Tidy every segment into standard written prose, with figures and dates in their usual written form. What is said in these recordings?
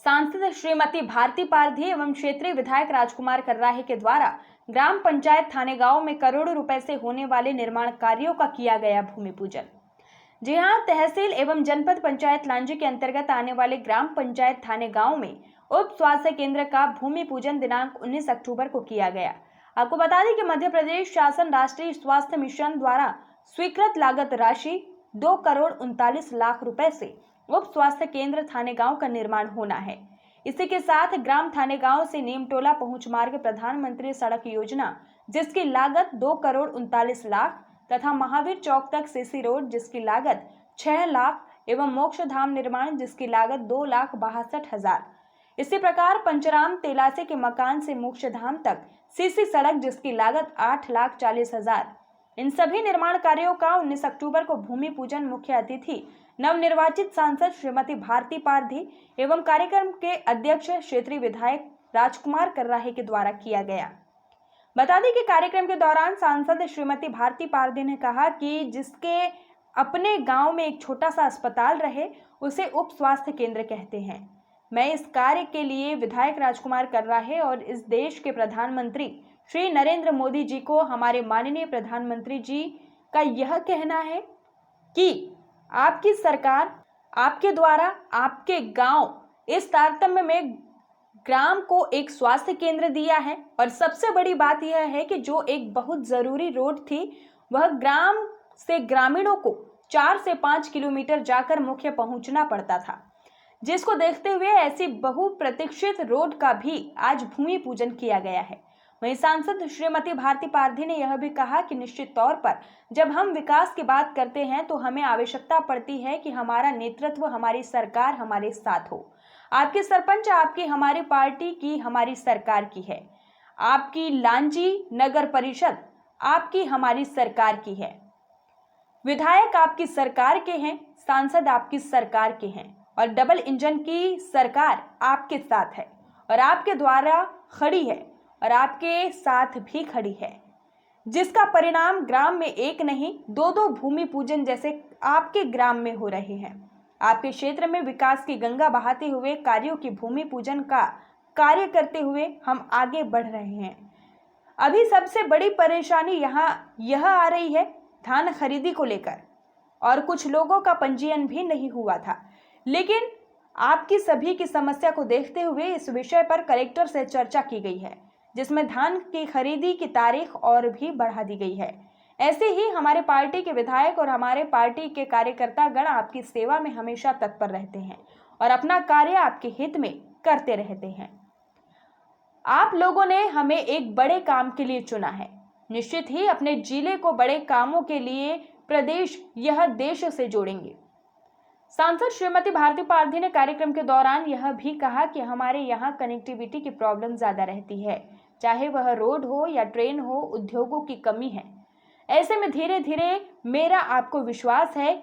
सांसद श्रीमती भारती पारधी एवं क्षेत्रीय विधायक राजकुमार कर्राहे के द्वारा ग्राम पंचायत थानेगांव में करोड़ों रुपए से होने वाले निर्माण कार्यों का किया गया भूमि पूजन। जी हां, तहसील एवं जनपद पंचायत लांजी के अंतर्गत आने वाले ग्राम पंचायत थानेगांव में उप स्वास्थ्य केंद्र का भूमि पूजन दिनांक 19 अक्टूबर को किया गया। आपको बता दें कि मध्य प्रदेश शासन राष्ट्रीय स्वास्थ्य मिशन द्वारा स्वीकृत लागत राशि 2,39,00,000 रुपए से उप स्वास्थ्य केंद्र थानेगांव का निर्माण होना है। इसी के साथ ग्राम थानेगांव से नीमटोला पहुंच मार्ग प्रधानमंत्री सड़क योजना जिसकी लागत 2,39,00,000 तथा महावीर चौक तक सीसी रोड जिसकी लागत 6 लाख एवं मोक्ष धाम निर्माण जिसकी लागत 2,62,000। इसी प्रकार पंचराम तेलासे के मकान से मोक्ष धाम तक सीसी सड़क जिसकी लागत 8,40,000। इन सभी निर्माण कार्यों का 19 अक्टूबर को भूमि पूजन मुख्य अतिथि नवनिर्वाचित सांसद श्रीमती भारती पारधी एवं कार्यक्रम के अध्यक्ष क्षेत्रीय विधायक राजकुमार कर्राहे के द्वारा किया गया। बता दें कि कार्यक्रम के दौरान सांसद श्रीमती भारती पारधी ने कहा कि जिसके अपने गांव में एक छोटा सा अस्पताल रहे उसे उप स्वास्थ्य केंद्र कहते हैं। मैं इस कार्य के लिए विधायक राजकुमार कर्राहे और इस देश के प्रधानमंत्री श्री नरेंद्र मोदी जी को, हमारे माननीय प्रधानमंत्री जी का यह कहना है कि आपकी सरकार आपके द्वारा आपके गांव इस तारतम्य में ग्राम को एक स्वास्थ्य केंद्र दिया है। और सबसे बड़ी बात यह है कि जो एक बहुत जरूरी रोड थी वह ग्राम से ग्रामीणों को 4 से 5 किलोमीटर जाकर मुख्य पहुंचना पड़ता था, जिसको देखते हुए ऐसी बहुप्रतीक्षित रोड का भी आज भूमि पूजन किया गया है। वहीं सांसद श्रीमती भारती पारधी ने यह भी कहा कि निश्चित तौर पर जब हम विकास की बात करते हैं तो हमें आवश्यकता पड़ती है कि हमारा नेतृत्व, हमारी सरकार हमारे साथ हो। आपके सरपंच आपकी हमारी पार्टी की हमारी सरकार की है, आपकी लांजी नगर परिषद आपकी हमारी सरकार की है, विधायक आपकी सरकार के हैं, सांसद आपकी सरकार के हैं और डबल इंजन की सरकार आपके साथ है और आपके द्वारा खड़ी है और आपके साथ भी खड़ी है, जिसका परिणाम ग्राम में एक नहीं 2-2 भूमि पूजन जैसे आपके ग्राम में हो रहे हैं। आपके क्षेत्र में विकास की गंगा बहाते हुए कार्यों की भूमि पूजन का कार्य करते हुए हम आगे बढ़ रहे हैं। अभी सबसे बड़ी परेशानी यहाँ यह आ रही है धान खरीदी को लेकर, और कुछ लोगों का पंजीयन भी नहीं हुआ था, लेकिन आपकी सभी की समस्या को देखते हुए इस विषय पर कलेक्टर से चर्चा की गई है, जिसमें धान की खरीदी की तारीख और भी बढ़ा दी गई है। ऐसे ही हमारे पार्टी के विधायक और हमारे पार्टी के कार्यकर्ता गण आपकी सेवा में हमेशा तत्पर रहते हैं और अपना कार्य आपके हित में करते रहते हैं। आप लोगों ने हमें एक बड़े काम के लिए चुना है, निश्चित ही अपने जिले को बड़े कामों के लिए प्रदेश यह देश से जोड़ेंगे। सांसद श्रीमती भारती पारधी ने कार्यक्रम के दौरान यह भी कहा कि हमारे यहाँ कनेक्टिविटी की प्रॉब्लम ज्यादा रहती है, चाहे वह रोड हो या ट्रेन हो, उद्योगों की कमी है। ऐसे में धीरे धीरे मेरा आपको विश्वास है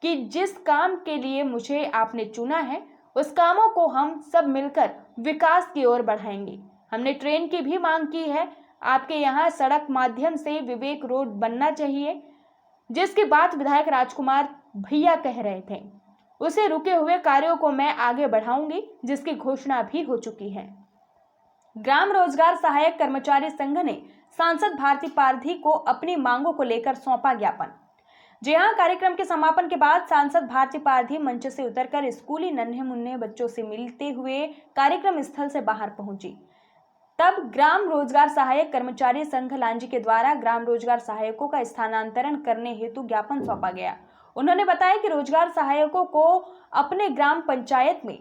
कि जिस काम के लिए मुझे आपने चुना है उस कामों को हम सब मिलकर विकास की ओर बढ़ाएंगे। हमने ट्रेन की भी मांग की है, आपके यहाँ सड़क माध्यम से विवेक रोड बनना चाहिए, जिसकी बात विधायक राजकुमार भैया कह रहे थे। उसे रुके हुए कार्यों को मैं आगे बढ़ाऊंगी, जिसकी घोषणा भी हो चुकी है। ग्राम रोजगार सहायक कर्मचारी संघ ने सांसद भारती पारधी को अपनी मांगों को लेकर सौंपा ज्ञापन। जी हां, कार्यक्रम के समापन के बाद सांसद भारती पारधी मंच से उतरकर स्कूली नन्हे मुन्ने बच्चों से मिलते हुए कार्यक्रम स्थल से बाहर पहुंची। तब ग्राम रोजगार सहायक कर्मचारी संघ लांजी के द्वारा ग्राम रोजगार सहायकों का स्थानांतरण करने हेतु ज्ञापन सौंपा गया। उन्होंने बताया कि रोजगार सहायकों को अपने ग्राम पंचायत में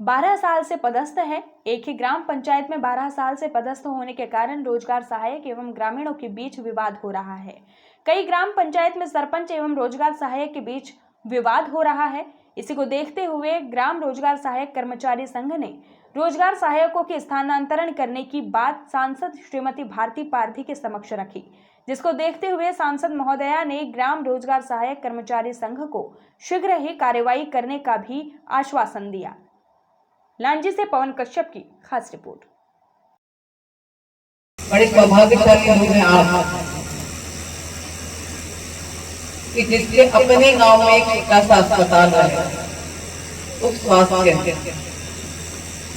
12 साल से पदस्थ है। एक ही ग्राम पंचायत में 12 साल से पदस्थ होने के कारण रोजगार सहायक एवं ग्रामीणों के बीच विवाद हो रहा है। कई ग्राम पंचायत में सरपंच एवं रोजगार सहायक के बीच विवाद हो रहा है। इसी को देखते हुए ग्राम रोजगार सहायक कर्मचारी संघ ने रोजगार सहायकों के स्थानांतरण करने की बात सांसद श्रीमती भारती पारधी के समक्ष रखी, जिसको देखते हुए सांसद महोदया ने ग्राम रोजगार सहायक कर्मचारी संघ को शीघ्र ही कार्रवाई करने का भी आश्वासन दिया। लांजी से पवन कश्यप की खास रिपोर्ट। बड़े सौभाग्यशाली लोग हैं आप कि जिसके अपने गांव में एक छोटा सा अस्पताल है, उप स्वास्थ्य केंद्र,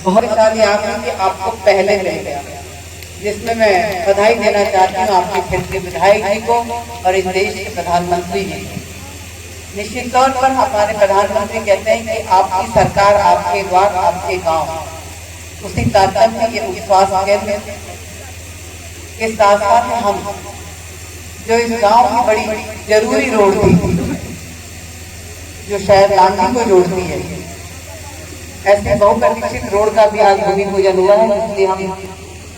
बहुत सारी आंकड़े कि आपको पहले मिल गया, जिसमें मैं बधाई देना चाहती हूँ आपके क्षेत्र के विधायक जी को और इस देश के प्रधानमंत्री जी को। निश्चित तौर पर हमारे प्रधानमंत्री कहते हैं कि आपकी सरकार, आपके द्वार, आपके गांव, उसी तारतम्य ये उपस्वास्थ्य केंद्र के साथ साथ हम जो इस गांव की बड़ी जरूरी रोड थी, जो शायद लांडी को जोड़ती है, ऐसे बहुप्रतीक्षित रोड का भी आज भूमि पूजन हुआ है। इसलिए हम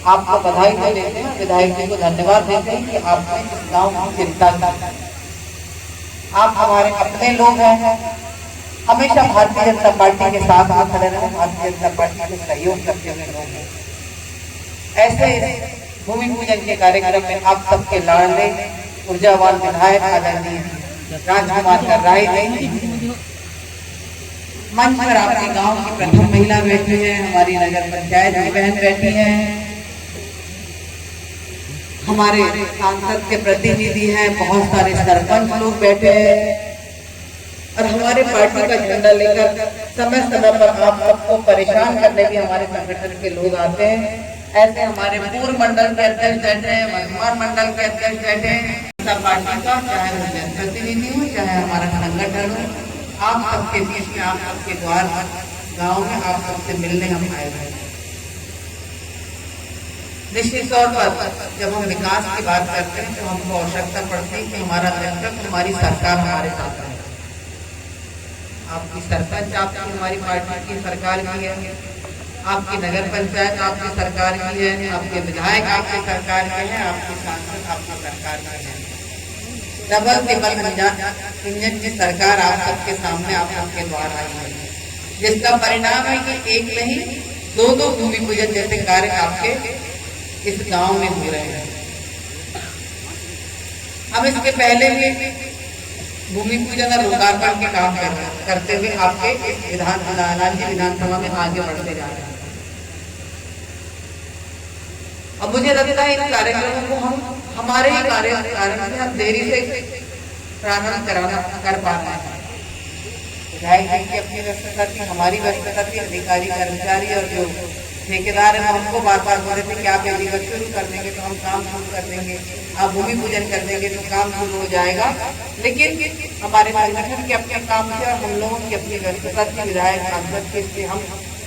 आपको बधाई तो देते हैं, विधायक जी को धन्यवाद देते हैं कि आपने इस गांव की चिंता की। आप हमारे अपने लोग हैं, हमेशा भारतीय जनता पार्टी के साथ में खड़े रहे, भारतीय जनता पार्टी को सहयोग करते हुए लोग हैं। ऐसे भूमि पूजन के कार्यक्रम में आप सबके लाडले ऊर्जावान विधायक आदरणीय राजकुमार कर्राही जी, मंच पर आपके गांव की प्रथम महिला बैठी है, हमारी नगर पंचायत की बहन बैठी है, हमारे सांसद के प्रतिनिधि हैं, बहुत सारे सरपंच लोग बैठे हैं और हमारे पार्टी का झंडा लेकर समय समय पर आप सबको परेशान करने भी हमारे संगठन के लोग आते हैं। ऐसे हमारे पूर्व मंडल के अध्यक्ष बैठे हैं, वर्तमान मंडल के अध्यक्ष बैठे हैं, पार्टी का चाहे वो जनप्रतिनिधि हो चाहे हमारा संगठन हो, आप सबके बीच में, आप सबके द्वार गांव में आप सबसे मिलने हम आए हैं। निश्चित तौर पर जब हम विकास की बात करते हैं तो हमको आवश्यकता पड़ती है कि हमारा नेतृत्व, हमारी सरकार हमारे साथ है। आपकी सरपंच आपकी हमारी पार्टी की सरकार की है, आपकी नगर पंचायत आपकी सरकार की है, आपके विधायक आपकी सरकार के हैं, आपके सांसद आपकी सरकार के हैं। डबल ट्रिपल इंजन की सरकार आप सबके सामने, आप सबके द्वार आई है, जिसका परिणाम है कि एक नहीं दो भूमि पूजन जैसे कार्य आपके इस गांव में हो रहे हैं। हम इसके पहले भी भूमि पूजन और लोकार्पण के काम करते हुए आपके राज्य विधानसभा में आगे बढ़ते जा रहे हैं। अब मुझे लगता है इन कार्यक्रमों को हम हमारे ही कारण से हम देरी से प्रारंभ कर पा रहे हैं। विधायक जी की अपनी व्यस्तता थी, हमारी व्यस्तता थी, अधिकारी कर्मचारी और जो ठेकेदार है हमको बार बार बोल रहे थे कि आप यदि शुरू कर देंगे तो हम काम शुरू कर देंगे, आप भूमि पूजन कर देंगे तो काम शुरू हो जाएगा। लेकिन हमारे संगठन के अपने काम से और हम लोगों की अपनी व्यस्तता थी, विधायक सांसद के, इसलिए हम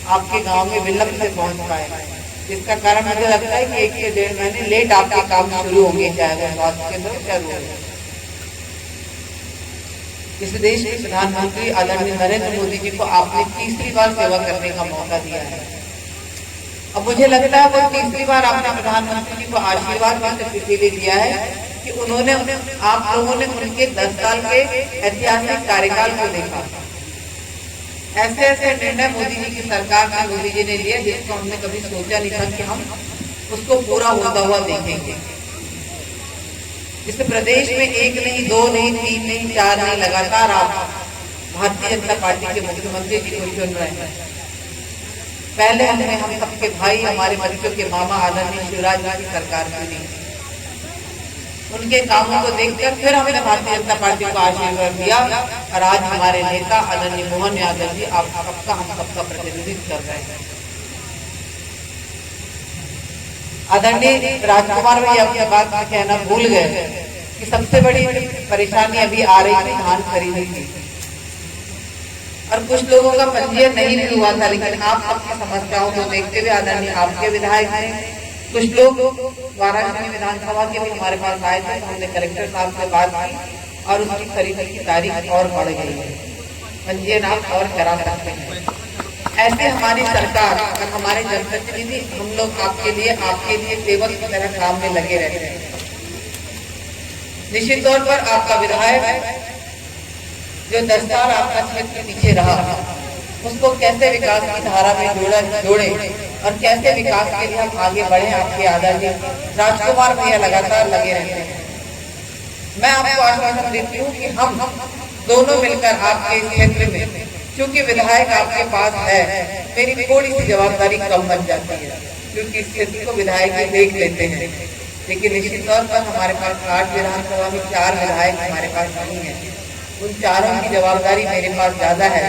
आपके गाँव में विलंब से पहुँच पाए। जिसका कारण मुझे लगता है कि 1 से 1.5 महीने लेट आपके काम शुरू होंगे, चाहे वो स्वास्थ्य केंद्र हो चाहे वो। इस देश के प्रधानमंत्री आदरणीय नरेंद्र मोदी जी को आपने तीसरी बार सेवा करने का मौका दिया है। अब मुझे लगता है वो तीसरी बार आपने प्रधानमंत्री जी को आशीर्वाद इसीलिए दिया है कि उन्होंने, आप लोगों ने उनके 10 साल के ऐतिहासिक कार्यकाल को देखा। ऐसे ऐसे निर्णय मोदी जी की सरकार में मोदी जी ने लिए जिसको हमने कभी सोचा नहीं था कि हम उसको पूरा होता हुआ देखेंगे। इस प्रदेश में 1 नहीं, 2 नहीं, 3 नहीं, 4 नहीं, लगातार आप भारतीय जनता पार्टी के मुख्यमंत्री जी को चुन रहे हैं। पहले हमने हम सबके भाई, हमारे बच्चों के मामा आदरणीय शिवराज जी की सरकार चुनी। उनके कामों को देखकर फिर हमने भारतीय जनता पार्टी को आशीर्वाद दिया और आज हमारे नेता आदरणीय मोहन यादव जी आप सबका, हम सबका प्रतिनिधित्व कर रहे हैं। आदरणीय राजकुमार भाई अपनी बात में कहना भूल गए कि सबसे बड़ी परेशानी अभी आ रही थी धान खरीदने की, और कुछ लोगों का पंजीयन नहीं भी हुआ था। लेकिन आप सबकी समस्याओं को देखते हुए आदरणीय आपके विधायक ने, कुछ लोग वाराणसी विधानसभा के भी हमारे पास आए थे, हमने कलेक्टर साहब से बात की और उसकी खरीदी की तारीख और बढ़ गई है, पंजीयन आप और करा सकते हैं। ऐसे हमारी सरकार और हमारे जनप्रतिनिधि, हम लोग आपके लिए सेवक की तरह काम में लगे रहते हैं। निश्चित तौर पर आपका विधायक जो 10 साल आपका क्षेत्र पीछे रहा, उसको कैसे विकास की धारा में जोड़े और कैसे विकास के लिए हम आगे बढ़े, आपके आदरणीय राजकुमार भैया लगातार लगे रहते हैं। मैं आपको आश्वासन देती हूँ कि हम दोनों मिलकर आपके क्षेत्र में, क्योंकि विधायक आपके पास है, मेरी थोड़ी सी जवाबदारी कम बन जाती है, क्योंकि इस क्षेत्र को विधायक ही देख लेते हैं। लेकिन निश्चित तौर पर हमारे पास 8 विधानसभा में 4 विधायक हमारे पास नहीं है, उन चारों की जवाबदारी मेरे पास ज्यादा है।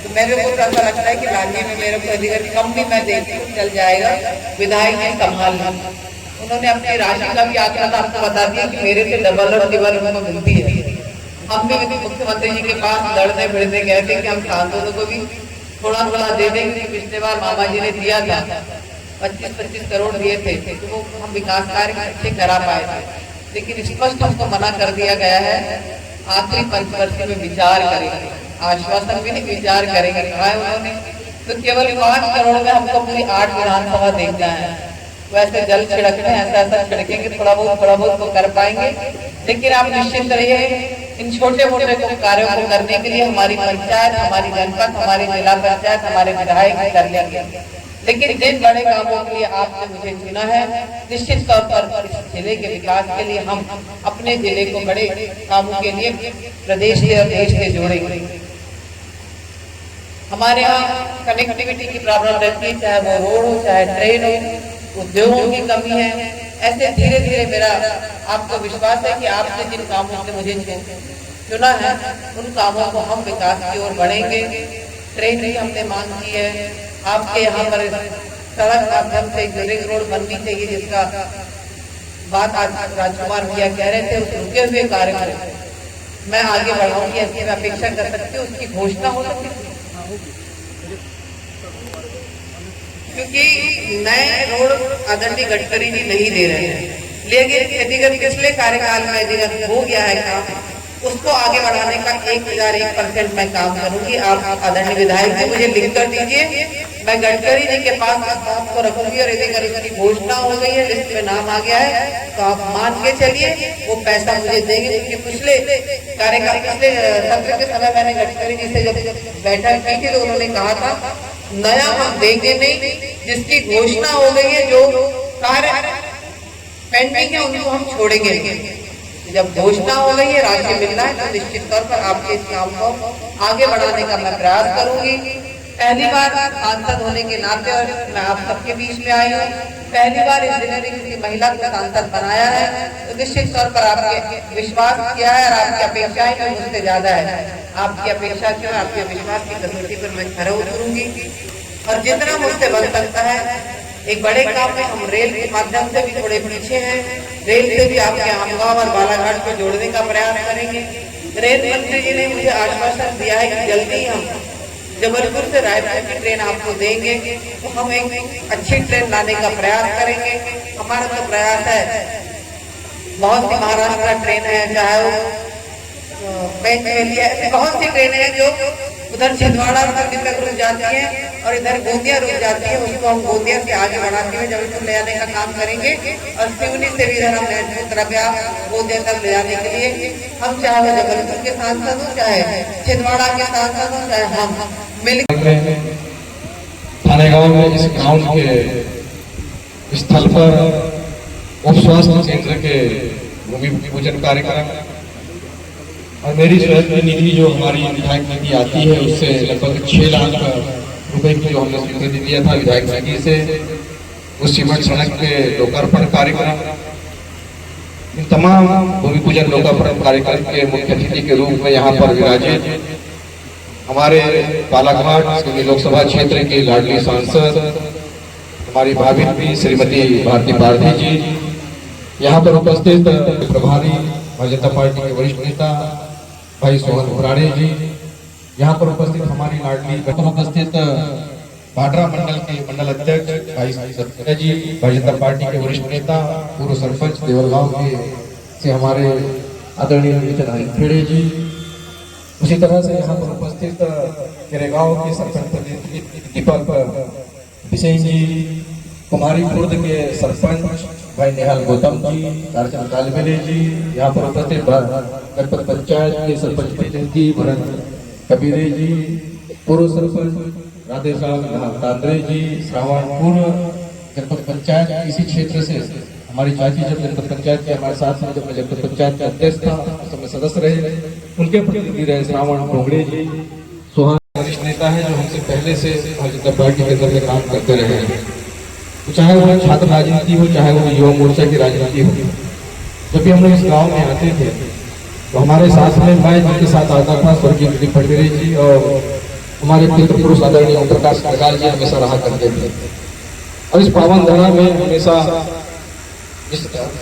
तो मेरे को तो ऐसा लगता है कि लालजी में मेरे को अधिकार कम भी मैं देखती हूँ, चल जाएगा, विधायक जी संभाल लें। उन्होंने अपनी राशि का भी आंकड़ा था आपको बता दिया कि मेरे से डबल और ट्रिपल उनको मिलती है। हम भी मुख्यमंत्री जी के पास लड़ने भिड़ने गए थे कि हम सांसदों को भी थोड़ा थोड़ा दे देंगे। पिछले बार मामा जी ने दिया था 25-25 करोड़ दिए थे, तो वो हम विकास कार्य अच्छे करा पाए थे, लेकिन स्पष्ट हमको मना कर दिया गया है आखिरी पंचवर्षीय में विचार करेंगे, आश्वासन भी नहीं विचार करेंगे कहा है उन्होंने। तो केवल 5 करोड़ में हमको पूरी 8 विधानसभा देखना है। वैसे जल छिड़कने ऐसा छिड़केंगे थोड़ा बहुत तो कर पाएंगे, लेकिन आप निश्चिंत रहिए इन छोटे मोटे कार्यों को करने के लिए हमारी पंचायत, हमारी जनपद, हमारी जिला पंचायत, हमारे विधायक कर लेंगे। लेकिन जिन बड़े कामों के लिए आपने मुझे चुना है, निश्चित तौर पर इस जिले के विकास के लिए हम अपने जिले को बड़े कामों के लिए प्रदेश के और देश के जोड़ेंगे। हमारे यहाँ कनेक्टिविटी की प्रॉब्लम रहती है, चाहे वो रोड हो, चाहे ट्रेन हो, उद्योगों की कमी है। ऐसे धीरे धीरे मेरा आपको विश्वास है कि आपने जिन कामों से मुझे चुना है उन कामों को हम विकास की ओर बढ़ेंगे। ट्रेन की हमने मांग की है, आपके यहाँ पर सड़क माध्यम से रिंग रोड बननी चाहिए, जिसका बात आज राजकुमार भैया कह रहे थे। उस रुके हुए कार्य को मैं आगे बढ़ाऊंगी, ऐसी मैं अपेक्षा कर सकती हूँ, उसकी घोषणा हो सकती है, क्योंकि नए रोड आदरणीय गडकरी जी नहीं दे रहे हैं, लेकिन यदि पिछले कार्यकाल में यदि हो गया है काम, उसको आगे बढ़ाने का 1001% मैं काम करूंगी। आप आदरणीय विधायक जी मुझे लिख कर दीजिए, मैं गडकरी जी के पास इस बात को रखूंगी, और यदि अगर उसकी घोषणा हो गई है, लिस्ट में नाम आ गया है, तो आप मान के चलिए वो पैसा मुझे देंगे। क्योंकि पिछले कार्यकाल, पिछले सत्र के समय मैंने गडकरी जी से जब बैठक की थी तो उन्होंने कहा था नया हम देंगे नहीं, जिसकी घोषणा हो गई है, जो कार्य पेंडिंग है उनको हम छोड़ेंगे। जब घोषणा हो गई है, राशि मिलना है, तो निश्चित तौर पर आपके इस काम को आगे बढ़ाने का मैं प्रयास करूंगी। पहली बार सांसद होने के नाते और मैं आप सबके बीच में आई हूँ, पहली बार इस जिले ने किसी महिला को सांसद बनाया है, तो निश्चित तौर पर आपके विश्वास किया है और आपकी अपेक्षाएं तो मुझसे ज्यादा है। आपकी अपेक्षा क्यों, आपके विश्वास की कसौटी पर मैं खरा उतरूंगी और जितना मुझसे बन सकता है। एक बड़े काम में हम रेल के माध्यम से भी थोड़े पीछे हैं, रेल से भी आपके आमगांव और बालाघाट को जोड़ने का प्रयास करेंगे। रेल मंत्री जी ने मुझे आश्वासन दिया है कि जल्दी हम जबलपुर से रायपुर की ट्रेन आपको देंगे, तो हम एक अच्छी ट्रेन लाने का प्रयास करेंगे। हमारा तो प्रयास है, बहुत सी महाराष्ट्र का ट्रेन है, चाहे वो ऐसी बहुत सी ट्रेनें हैं जो उधर छिंदवाड़ा तक रुक जाती है और इधर गोंदिया रुक जाती है, उसको हम गोंदिया से आगे बढ़ाते हुए जबलपुर ले जाने का काम करेंगे। और सिवनी से भी इधर हम गोंदिया तक ले जाने के लिए हम चाहे वो जबलपुर के सांसद हो, चाहे छिंदवाड़ा के सांसद हो, चाहे हम मिल थानेगांव में इस ग्राउंड के स्थल पर उप स्वास्थ्य केंद्र के भूमि पूजन कार्यक्रम और मेरी स्वयं निधि जो हमारी विधायक निधि आती है उससे लगभग 6 लाख रुपए की जो हमने स्वीकृति दिया था विधायक निधि से, उस सीमेंट सड़क के लोकार्पण कार्यक्रम, इन तमाम भूमि पूजन लोकार्पण कार्यक्रम के मुख्य अतिथि के रूप में यहाँ पर विराजित हमारे बालाघाट लोकसभा क्षेत्र की लाडली सांसद हमारी भाभी श्रीमती भारती पारधी जी, यहाँ पर उपस्थित प्रभारी भारतीय जनता पार्टी के वरिष्ठ नेता भाई सोहन उबराड़े जी, यहाँ पर उपस्थित हमारी लाडली उपस्थित भाडरा मंडल के मंडल अध्यक्ष भाई सत्या जी, भारतीय जनता पार्टी के वरिष्ठ नेता पूर्व सरपंच देवलगांव के से हमारे आदरणीय खेड़े जी, उसी तरह से यहाँ पर उपस्थित केरेगांव के सरपंच दीपक विशेष जी, कुमारी खुर्द के सरपंच भाई निहाल गौतम जी, तारचंद कालबेले जी, यहाँ पर उपस्थित जनपद पंचायत के सरपंच प्रतिनिधि भरत कबीरे जी, पूर्व सरपंच राधेश्याम तांद्रे जी, श्रावणपुर जनपद पंचायत इसी क्षेत्र से हमारी चाची जब जनपद पंचायत के हमारे साथ में, जब मैं जनपद पंचायत का अध्यक्ष था उस समय सदस्य रहे, उनके प्रतिनिधि रहे श्रावण डोंगड़े जी, सोहन वरिष्ठ नेता है जो हमसे पहले से भारतीय जनता पार्टी के अंदर काम करते रहे हैं। तो चाहे वो छात्र राजनीति हो, चाहे वो युवा मोर्चा की राजनीति हो, जब भी हम लोग इस गांव में आते थे तो हमारे साथ में मैं जिनके साथ आता था स्वर्गीय दिलीप भटगरे जी और हमारे पितृ पुरुष आदरणीय ओम प्रकाश सरकार जी हमेशा रहा करते थे। और इस पावन धरा में हमेशा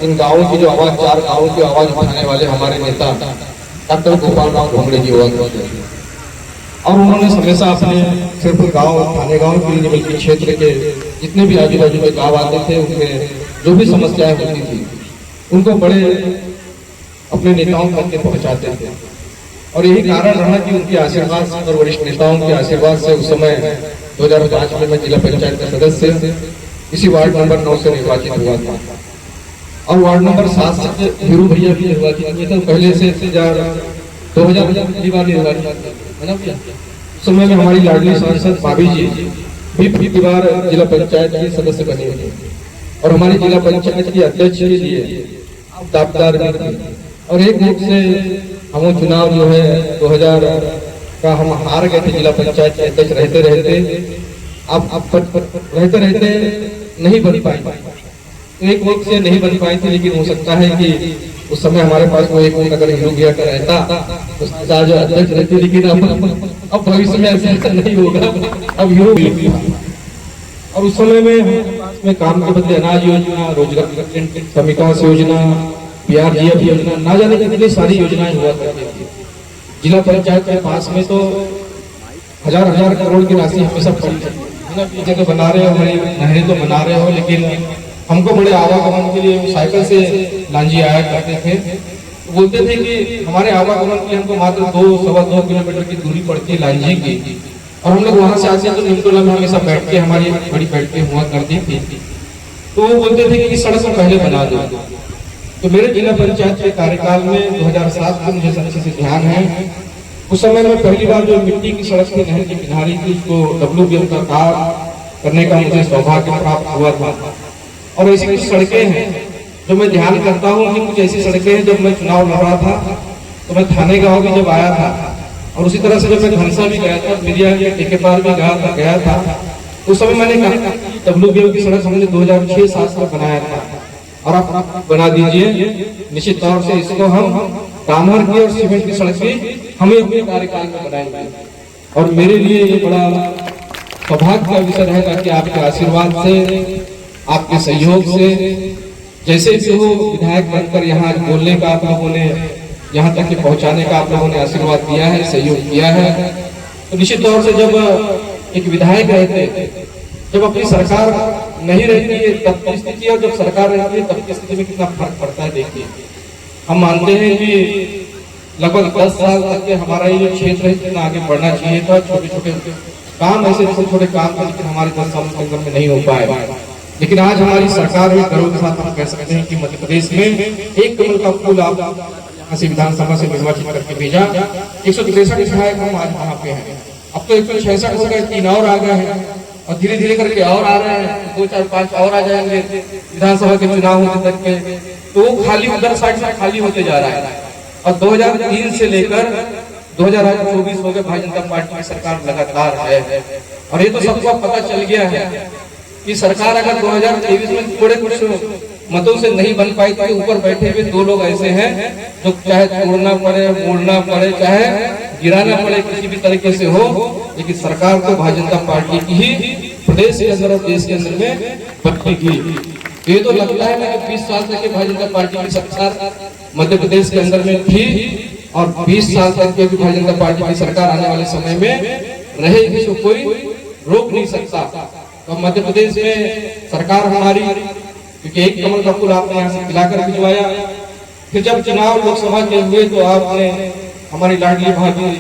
इन गाँवों की जो आवाज, 4 गाँवों की आवाज उठाने वाले हमारे नेता डॉक्टर गोपाल राव भोंगड़े जी हुआ करते थे। और उन्होंने हमेशा अपने सिर्फ गांव, थाने गांव के लिए बल्कि क्षेत्र के जितने भी आजू बाजू के गांव आते थे, उनमें जो भी समस्याएं होती थी उनको बड़े अपने नेताओं तक पहुंचाते थे। और यही कारण रहा कि उनके आशीर्वाद और वरिष्ठ नेताओं के आशीर्वाद से उस समय 2005 में मैं जिला पंचायत का सदस्य इसी वार्ड नंबर 9 से निर्वाचित हुआ था। और वार्ड नंबर 7 से हीरू भैया भी निर्वाचित हुए थे। पहले से 2000 पहली बार निर्वाचित उस समय में हमारी लाडली सांसद भाभी जी भी पहली बार जिला पंचायत के सदस्य बने थे। और हमारी जिला पंचायत की अध्यक्ष के लिए दावेदार भी थे। और एक मुख से हम चुनाव जो है 2000 का हम हार गए थे जिला पंचायत के अध्यक्ष रहते रहते नहीं बन पाए। एक मुख से नहीं बन पाए थे, लेकिन हो सकता है कि उस समय हमारे पास वो एक मुख अगर हीरू भैया का रहता तो जो अध्यक्ष रहते। लेकिन अब भविष्य में ऐसा नहीं होगा, अब हीरू भैया। और उस समय में काम के बदले अनाज योजना, रोजगार समिकास योजना, PRGF योजना, ना जाने कितनी सारी योजनाएं हुआ करती थी। जिला पंचायत के पास में तो हजार करोड़ की राशि हमेशा पड़ी जगह बना रहे हो, हमारी नहरें तो बना रहे हो, लेकिन हमको बड़े आवागमन के लिए साइकिल से लांजी आया करते थे। तो बोलते थे कि हमारे आवागमन के लिए हमको मात्र 2-2.25 किलोमीटर की दूरी पड़ती है लांजी की। और हम लोग वहां से आते तो निमटोला में हमेशा बैठ के हमारी बड़ी बैठकें हुआ करती थी। तो वो बोलते थे कि इस सड़क को पहले बना दो। तो मेरे जिला पंचायत के कार्यकाल में 2007 में मुझे अच्छे से ध्यान है, उस समय में पहली बार जो मिट्टी की सड़क थी नहर की किनारे थी, उसको WBM का काम करने का मुझे सौभाग्य प्राप्त हुआ था। और ऐसी कुछ सड़कें हैं जो मैं ध्यान करता हूँ कि कुछ ऐसी सड़कें हैं। जब मैं चुनाव लड़ रहा था तो मैं थाने गाँव भी जब आया था, और उसी तरह से जब मैं घनसा भी गया था, मीडिया के ठेके पार भी गया था, उस समय मैंने कहा WBM की सड़क हमने 2006-7 में बनाया था और आप बना दीजिए। निश्चित तौर से इसको हम डामर की और सीमेंट की सड़क भी हमें अपने कार्यकाल में बनाएंगे। और मेरे लिए ये बड़ा सौभाग्य का विषय रहेगा कि आपके आशीर्वाद से, आपके सहयोग से, जैसे भी हो विधायक बनकर यहाँ बोलने का आप लोगों ने, यहाँ तक पहुँचाने का आप लोगों ने आशीर्वाद दिया है, सहयोग किया है। तो निश्चित तौर से जब एक विधायक रहते, जब अपनी सरकार नहीं रहती है तब की स्थिति और जब सरकार रहती है तब की स्थिति में कितना फर्क पड़ता है। देखिए, हम मानते हैं कि लगभग 10 साल तक के हमारा ये क्षेत्र है कितना आगे बढ़ना चाहिए था। छोटे छोटे काम, ऐसे छोटे काम थे, लेकिन हमारे 10 साल के अंदर में नहीं हो पाए। लेकिन आज हमारी सरकार भी गर्व के साथ हम कह सकते हैं कि मध्य प्रदेश में एक कमल का फूल आप विधानसभा से निर्वाचित करके भेजा। 163 विधायक हम आज वहाँ पे हैं। अब तो 166 हो गए, 3 और आ गए हैं, और धीरे धीरे करके और आ रहे हैं, 2, 4, 5 और आ जाएंगे विधानसभा के चुनाव होने तक के। तो वो खाली उधर साइड से खाली होते जा रहा है। और 2003 से लेकर 2024 हो गए, भारतीय जनता पार्टी की सरकार लगातार है। और ये तो सबको पता चल गया है कि सरकार अगर 2023 में थोड़े कुछ मतों से नहीं बन पाई तो ऊपर बैठे हुए 2 लोग ऐसे हैं जो चाहे तोड़ना पड़े, मोड़ना पड़े, चाहे गिराना पड़े, किसी भी तरीके से हो, लेकिन सरकार तो भारतीय जनता पार्टी की ही प्रदेश के अंदर और देश के अंदर में बनेगी। ये तो लगता है ना कि 20 साल तक की भारतीय जनता पार्टी की सरकार मध्य प्रदेश के अंदर में थी, और 20 साल तक की भारतीय जनता पार्टी की सरकार आने वाले समय में रहेगी, तो कोई रोक नहीं सकता। तो मध्य प्रदेश में सरकार हमारी, क्योंकि एक कमल का फूल आपने यहाँ से खिलाकर भिजवाया। फिर जब चुनाव लोकसभा के हुए तो आपने हमारी लाडली भाभी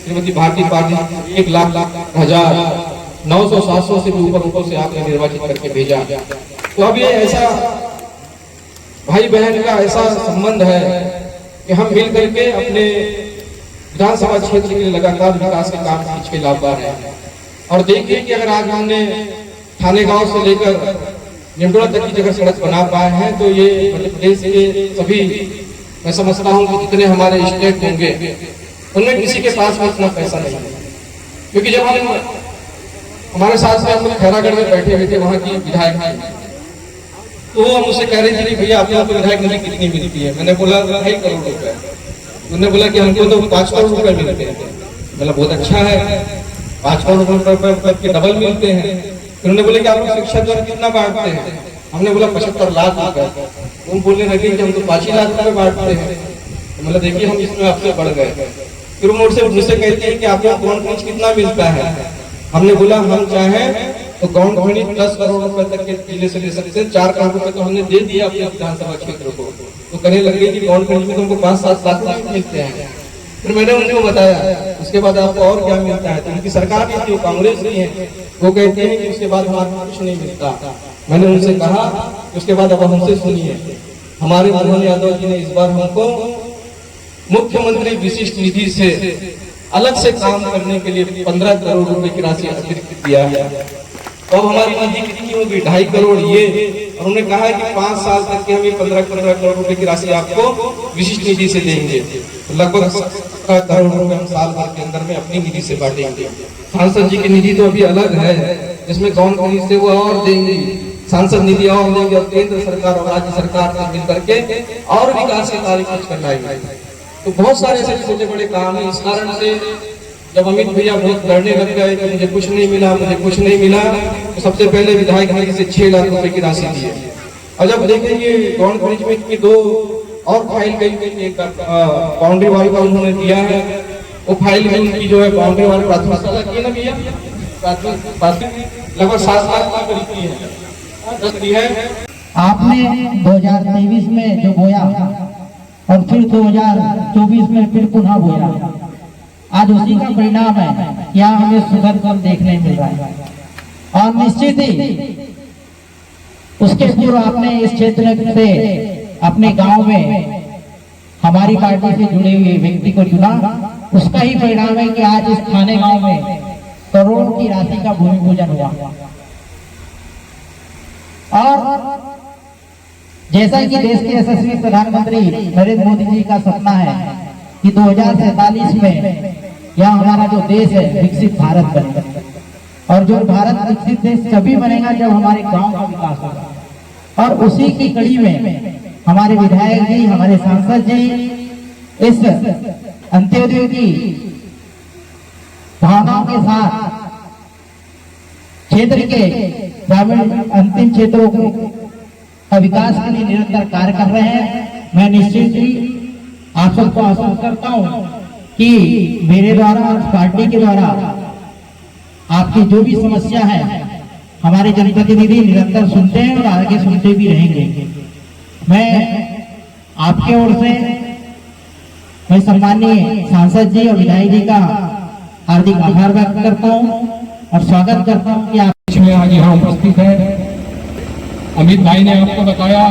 श्रीमती भारती पाटिल 1,00,000-900-700 से भी ऊपर से आपने निर्वाचित करके भेजा। तो अब ये ऐसा भाई बहन का ऐसा संबंध है कि हम मिल करके अपने विधानसभा क्षेत्र के लिए लगातार विकास के काम खींच के ला पा रहे हैं। और देखिए कि अगर आज हमने थाने गांव से लेकर निमटोला तक की जगह सड़क बना पाए हैं, तो ये मध्य प्रदेश के सभी, मैं समझता हूँ कि जितने हमारे स्टेट होंगे उनमें किसी के पास में इतना पैसा नहीं है। क्योंकि जब हम हमारे साथ में हम लोग खैरागढ़ में बैठे हुए थे, वहाँ की विधायक हैं, तो वो मुझसे कह रही थी भैया आप लोगों को विधायक निधि कितनी मिलती है। मैंने बोला 2.5 करोड़ रुपए। उन्होंने बोला कि हमको तो 5 करोड़ रुपए मिलते हैं। मतलब बहुत अच्छा है। 5 करोड़ रुपए के डबल मिलते हैं। फिर उन्होंने बोले कि आप लोग शिक्षा द्वारा कितना बांटते हैं? हमने बोला 75 लाख रुपए। तुम बोलने लगे कि हम तो 5 ही लाख रुपए बांटते हैं। तो मतलब देखिए हम इसमें आपसे बढ़ गए। फिर मुझसे कहते हैं कि आपको कौन कौन कितना मिलता है? हमने बोला हम चाहें तो गाँव खड़ी 10 करोड़ रुपए तक के जिले से ले सकते हैं। 4 करोड़ रुपए तो हमने दे दिया अपने विधानसभा क्षेत्र को। तो कहने लगे कि गाँव खड़ी में तुमको 5-7 लाख रुपए मिलते हैं। फिर मैंने उनको बताया उसके बाद आपको और क्या मिलता है? तो उनकी सरकार भी थी, वो कांग्रेस की है, वो कहते हैं कि उसके बाद हमारा कुछ नहीं मिलता। मैंने उनसे कहा उसके बाद अब हमसे सुनिए, हमारे मोहन यादव जी ने इस बार हमको मुख्यमंत्री विशिष्ट निधि से अलग से काम करने के लिए 15 करोड़ रुपए की राशि अतिरिक्त दिया है। तो अब हमारी निधि कितनी होगी? 2.5 करोड़ ये। और उन्होंने कहा है कि 5 साल तक के हम 15 करोड़ रुपए की राशि आपको विशिष्ट निधि से देंगे। तो लगभग 17 करोड़ रुपए हम साल भर के अंदर में अपनी निधि से बांटेंगे। सांसद जी की निधि तो अभी अलग है, जिसमें कौन कौन से वो और देंगी, सांसद निधि और देंगे, और केंद्र सरकार और राज्य सरकार से मिल करके और विकास के कार्य कुछ करवाएंगे। तो बहुत सारे ऐसे छोटे बड़े काम है। इस कारण से जब अमित भैया बहुत डरने लग गए कि मुझे कुछ नहीं मिला, मुझे कुछ नहीं मिला, तो सबसे पहले विधायक जी से 6 लाख रुपए की राशि दी है। और जब देखेंगे गौंड मैनेजमेंट की 2 और फाइल गई, एक बाउंड्री वाल का उन्होंने दिया है, वो फाइल में उनकी जो है बाउंड्री वाल प्राथमिकता की है ना भैया, लगभग 7 लाख का करीब की है। आपने 2023 में जो बोया और फिर 2024 में फिर पुनः बोया, आज उसी का परिणाम है। यहाँ हमें सुखद फल देखने मिल रहा है। और निश्चित ही उसके पूर्व आपने इस क्षेत्र से अपने गांव में हमारी पार्टी से जुड़े हुए व्यक्ति को चुना, उसका ही परिणाम है कि आज इस थाने गांव में करोड़ों की राशि का भूमि पूजन हुआ। और जैसा कि देश के यशस्वी प्रधानमंत्री नरेंद्र मोदी जी का सपना है कि 2047 में यह हमारा जो देश है विकसित भारत बनेगा, और जो भारत विकसित देश तभी बनेगा जब हमारे गांव का विकास होगा। और उसी की कड़ी में हमारे विधायक जी, हमारे सांसद जी इस अंत्योदय की भावनाओं के साथ क्षेत्र के ग्रामीण अंतिम क्षेत्रों का विकास के लिए निरंतर कार्य कर रहे हैं। मैं निश्चित ही आप सबको आश्वस्त करता हूं कि मेरे द्वारा, पार्टी के द्वारा आपकी जो भी समस्या है हमारे जनप्रतिनिधि निरंतर सुनते हैं और आगे सुनते भी रहेंगे। मैं आपके ओर से मैं सम्माननीय सांसद जी और विधायक जी का हार्दिक आभार व्यक्त करता हूं और स्वागत करता हूं कि आप में आज यहाँ उपस्थित है। अमित भाई ने आपको बताया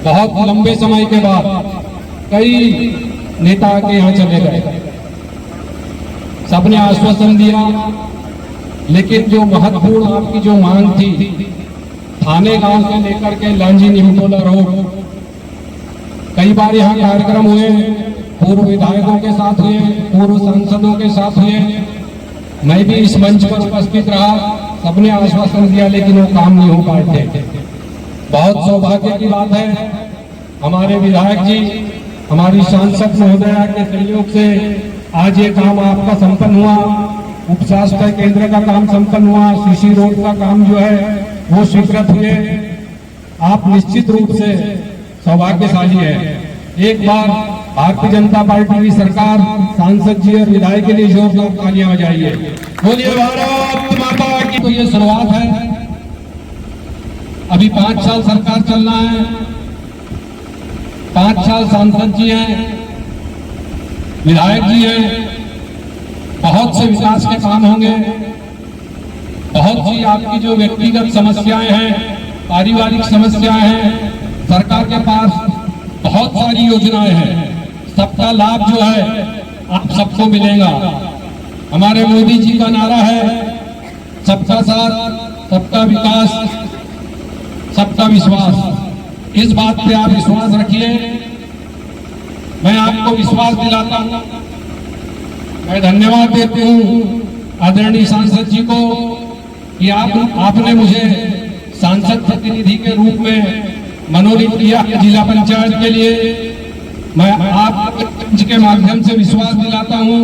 बहुत लंबे समय के बाद कई नेता के यहाँ चले गए, सबने आश्वासन दिया, लेकिन जो महत्वपूर्ण आपकी जो मांग थी थाने गांव से लेकर के लांजी निमटोला रोड, कई बार यहाँ कार्यक्रम हुए, पूर्व विधायकों के साथ हुए, पूर्व सांसदों के साथ हुए, मैं भी इस मंच पर उपस्थित रहा, सबने आश्वासन दिया लेकिन वो काम नहीं हो पाए थे। बहुत सौभाग्य की बात है हमारे विधायक जी, हमारी सांसद महोदया के सहयोग से आज ये काम आपका संपन्न हुआ। उप स्वास्थ्य केंद्र का काम संपन्न हुआ, सीसी रोड का काम जो है वो स्वीकृत हुए। आप निश्चित रूप से सौभाग्यशाली है। एक बार भारतीय जनता पार्टी की सरकार, सांसद जी और विधायक के लिए जोरदार तालियां बजाइए। बोलिए भारत माता की। तो ये शुरुआत है, अभी 5 साल सरकार चलना है, 5 साल सांसद जी हैं, विधायक जी हैं, बहुत से विकास के काम होंगे, बहुत सी आपकी जो व्यक्तिगत समस्याएं हैं, पारिवारिक समस्याएं हैं, सरकार के पास बहुत सारी योजनाएं हैं, सबका लाभ जो है आप सबको मिलेगा। हमारे मोदी जी का नारा है सबका साथ, सबका विकास, सबका विश्वास। इस बात पे आप विश्वास रखिए, मैं आपको विश्वास दिलाता हूं। मैं धन्यवाद देती हूं आदरणीय सांसद जी को कि आपने मुझे सांसद प्रतिनिधि के रूप में मनोनीत किया जिला पंचायत के लिए। मैं आपके मंच के माध्यम से विश्वास दिलाता हूं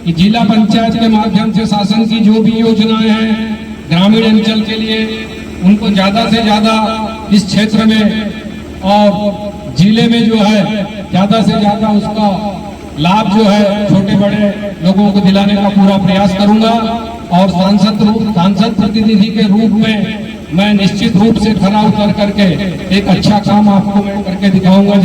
कि जिला पंचायत के माध्यम से शासन की जो भी योजनाएं हैं ग्रामीण अंचल के लिए उनको ज्यादा से ज्यादा इस क्षेत्र में और जिले में जो है ज्यादा से ज्यादा उसका लाभ जो है छोटे बड़े लोगों को दिलाने का पूरा प्रयास करूंगा। और सांसद प्रतिनिधि के रूप में मैं निश्चित रूप से खरा उतर करके एक अच्छा काम आपको मैं करके दिखाऊंगा।